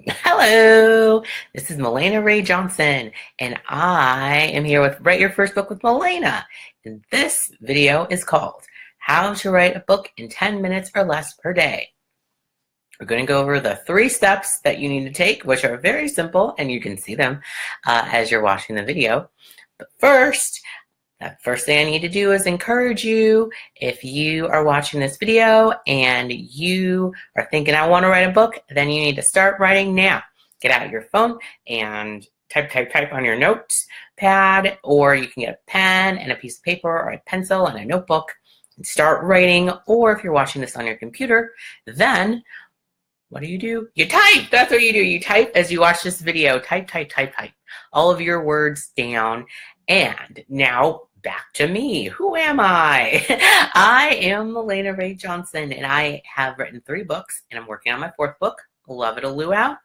Hello, this is Mahlena Ray Johnson, and I am here with Write Your First Book with Mahlena. And this video is called How to Write a Book in 10 Minutes or Less per Day. We're going to go over the 3 steps that you need to take, which are very simple, and you can see them as you're watching the video. But first, the first thing I need to do is encourage you, if you are watching this video and you are thinking, I want to write a book, then you need to start writing now. Get out your phone and type on your notes pad, or you can get a pen and a piece of paper or a pencil and a notebook and start writing. Or if you're watching this on your computer, then what do? You type. That's what you do. You type as you watch this video. Type all of your words down. And now back to me. Who am I? I am Mahlena Ray Johnson, and I have written 3 books, and I'm working on my 4th book, Love It a Luau.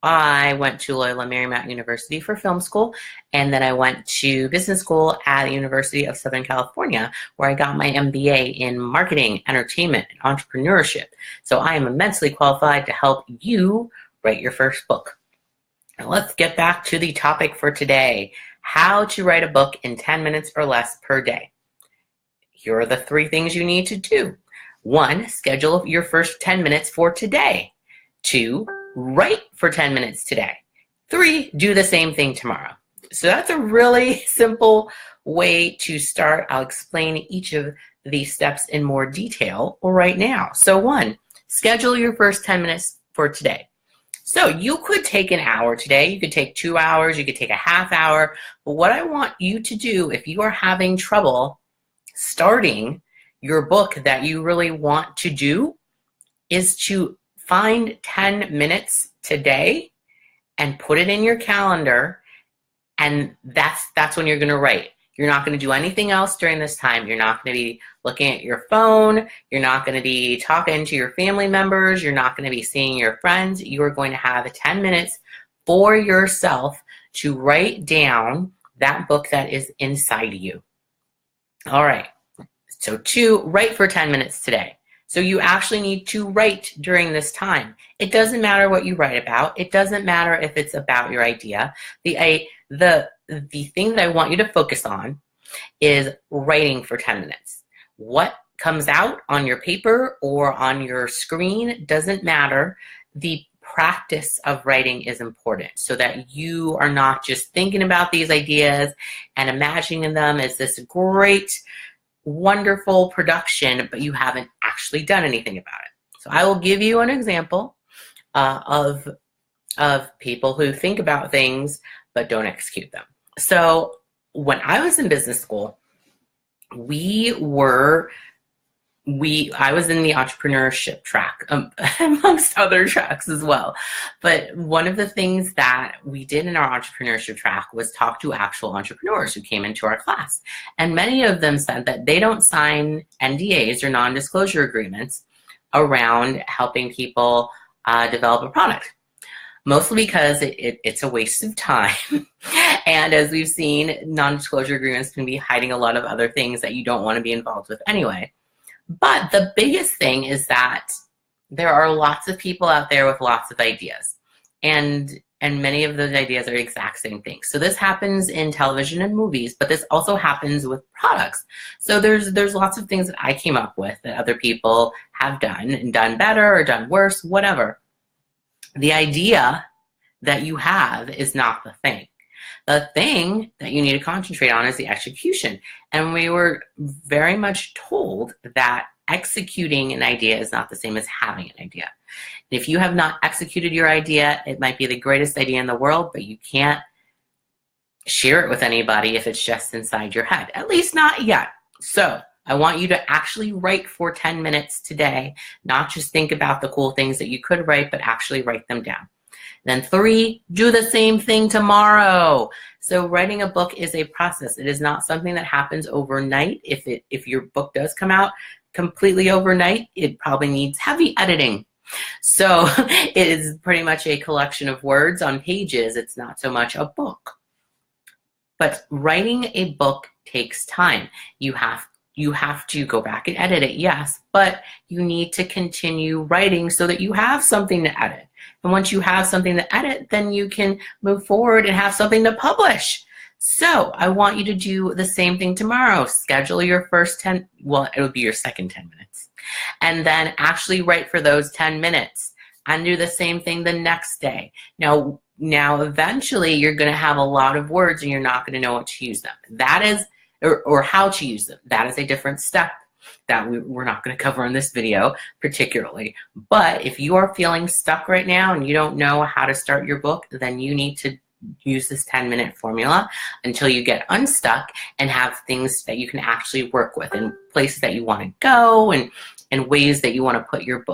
I went to Loyola Marymount University for film school, and then I went to business school at the University of Southern California, where I got my MBA in marketing, entertainment, and entrepreneurship. So I am immensely qualified to help you write your first book. Now let's get back to the topic for today. How to write a book in 10 minutes or less per day. Here are the 3 things you need to do. 1, schedule your first 10 minutes for today. 2, write for 10 minutes today. 3, do the same thing tomorrow. So that's a really simple way to start. I'll explain each of these steps in more detail right now. So 1, schedule your first 10 minutes for today. So you could take an hour today, you could take 2 hours, you could take a half hour, but what I want you to do if you are having trouble starting your book that you really want to do is to find 10 minutes today and put it in your calendar, and that's when you're going to write. You're not going to do anything else during this time. You're not going to be looking at your phone. You're not going to be talking to your family members. You're not going to be seeing your friends. You are going to have 10 minutes for yourself to write down that book that is inside you. All right. So 2, write for 10 minutes today. So you actually need to write during this time. It doesn't matter what you write about. It doesn't matter if it's about your idea. The thing that I want you to focus on is writing for 10 minutes. What comes out on your paper or on your screen doesn't matter. The practice of writing is important so that you are not just thinking about these ideas and imagining them as this great, wonderful production, but you haven't actually done anything about it. So I will give you an example of people who think about things but don't execute them. So when I was in business school, I was in the entrepreneurship track, amongst other tracks as well. But one of the things that we did in our entrepreneurship track was talk to actual entrepreneurs who came into our class. And many of them said that they don't sign NDAs or non-disclosure agreements around helping people develop a product. Mostly because it's a waste of time. And as we've seen, non-disclosure agreements can be hiding a lot of other things that you don't want to be involved with anyway. But the biggest thing is that there are lots of people out there with lots of ideas. And many of those ideas are the exact same things. So this happens in television and movies, but this also happens with products. So there's lots of things that I came up with that other people have done and done better or done worse, whatever. The idea that you have is not the thing. The thing that you need to concentrate on is the execution. And we were very much told that executing an idea is not the same as having an idea. If you have not executed your idea, it might be the greatest idea in the world, but you can't share it with anybody if it's just inside your head, at least not yet. So I want you to actually write for 10 minutes today, not just think about the cool things that you could write, but actually write them down. Then 3, do the same thing tomorrow. So writing a book is a process. It is not something that happens overnight. If your book does come out completely overnight, it probably needs heavy editing. So it is pretty much a collection of words on pages. It's not so much a book. But writing a book takes time. You have to go back and edit it, yes, but you need to continue writing so that you have something to edit. And once you have something to edit, then you can move forward and have something to publish. So I want you to do the same thing tomorrow. Schedule your first 10, well, it would be your second 10 minutes. And then actually write for those 10 minutes and do the same thing the next day. Now eventually you're going to have a lot of words and you're not going to know what to use them. That is, or how to use them. That is a different step that we're not going to cover in this video particularly. But if you are feeling stuck right now and you don't know how to start your book, then you need to use this 10-minute formula until you get unstuck and have things that you can actually work with and places that you want to go and ways that you want to put your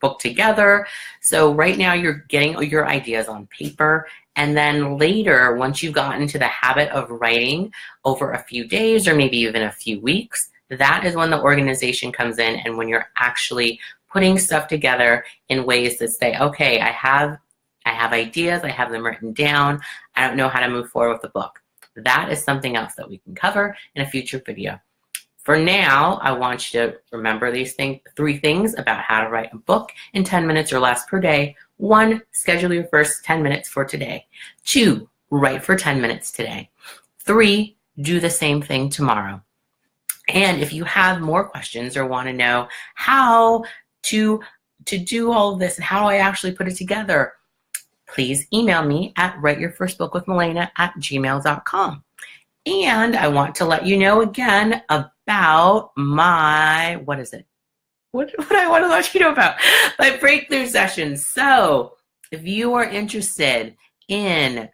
book together. So right now you're getting your ideas on paper, and then later, once you've gotten into the habit of writing over a few days or maybe even a few weeks, that is when the organization comes in and when you're actually putting stuff together in ways that say, okay, I have ideas, I have them written down, I don't know how to move forward with the book. That is something else that we can cover in a future video. For now, I want you to remember these three things about how to write a book in 10 minutes or less per day. 1, schedule your first 10 minutes for today. 2, write for 10 minutes today. 3, do the same thing tomorrow. And if you have more questions or want to know how to do all of this and how I actually put it together, please email me at writeyourfirstbook.with Mahlena@gmail.com. And I want to let you know again about my, what is it? What I want to let you know about my breakthrough sessions. So if you are interested in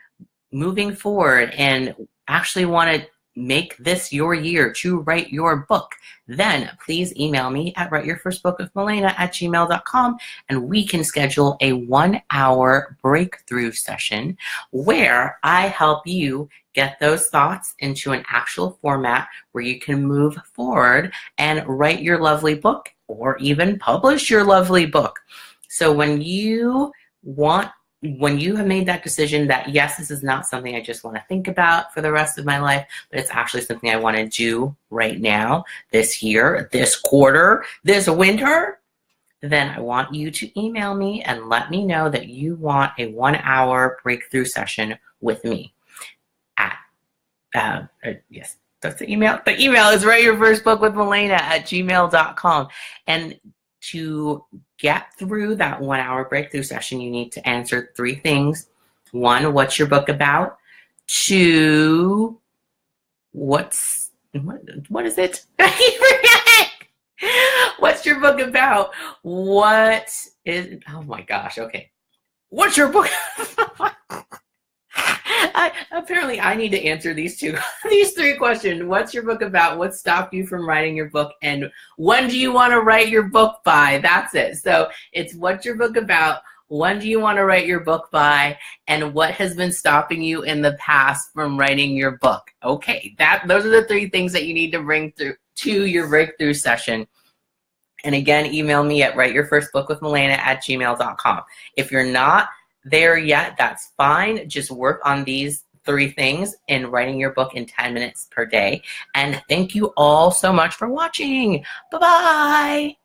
moving forward and actually want to make this your year to write your book, then please email me at writeyourfirstbookWithMahlena@gmail.com and we can schedule a 1-hour breakthrough session where I help you get those thoughts into an actual format where you can move forward and write your lovely book or even publish your lovely book. So when you have made that decision that, yes, this is not something I just want to think about for the rest of my life, but it's actually something I want to do right now, this year, this quarter, this winter, then I want you to email me and let me know that you want a 1-hour breakthrough session with me. Yes, that's the email. The email is writeyourfirstbook.with Mahlena@gmail.com. And to get through that 1-hour breakthrough session, you need to answer 3 things. 1, what's your book about? 2, what is it? What's your book about? What is, oh my gosh, okay. What's your book? Apparently I need to answer these 3 questions. What's your book about? What stopped you from writing your book? And when do you want to write your book by? That's it. So it's what's your book about? When do you want to write your book by? And what has been stopping you in the past from writing your book? Okay, those are the 3 things that you need to bring through to your breakthrough session. And again, email me at writeyourfirstbookWithMahlena@gmail.com. If you're not there yet, that's fine. Just work on these 3 things in writing your book in 10 minutes per day. And thank you all so much for watching. Bye-bye.